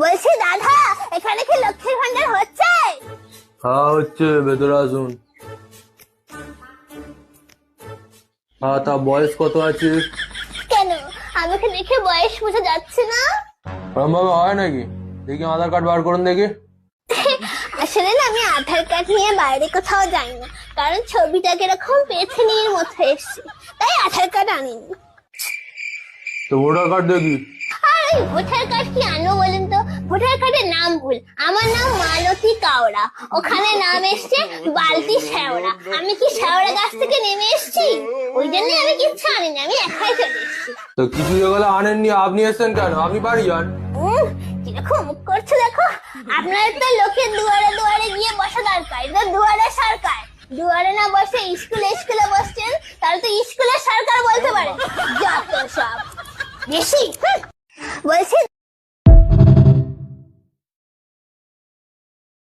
বলছি দাদা, এখানে কি লক্ষ্মীর ভান্ডার হচ্ছে? হ্যাঁ হচ্ছে, ভেতরে আসুন। হ্যাঁ, তা বয়স কত আছে? কেন, আমাকে দেখে বয়স বোঝা যাচ্ছে না? ওরমভাবে হয় নাকি? দেখি আধার কার্ড বার করুন দেখি। আসলে না, আমি আধার কার্ড নিয়ে বাইরে কোথাও যাই না, কারণ ছবিটা কিরকম পেছনের মতো এসছে, তাই আধার কার্ড আনিনি। তো ভোটার কার্ড দেখি। আর ওই ভোটার কার্ড কি আনবো বলেন তো? ভোটার কার্ডের নাম ভুল। আমার নাম মালতী কাওড়া, ওখানে নাম এসছে বালতি শেওড়া। আমি কি শেওড়া গাছ থেকে নেমে এসছি? ওই জন্য আমি কিচ্ছু আনিনি, আমি একাই চলে এসছি। তো কিছু যেগুলো আনেননি, আপনি এসছেন কেন? আপনি বাড়ি যান। কিরকম মুখ করছে দেখো। আপনার তো লোকের দুয়ারে দুয়ারে গিয়ে বসা দরকার, এটা দুয়ারে সরকার। দুয়ারে না বসে স্কুলে স্কুলে বসছেন, তাহলে তো স্কুলের সরকার বলতে পারে। যত সব বেশি। বলছি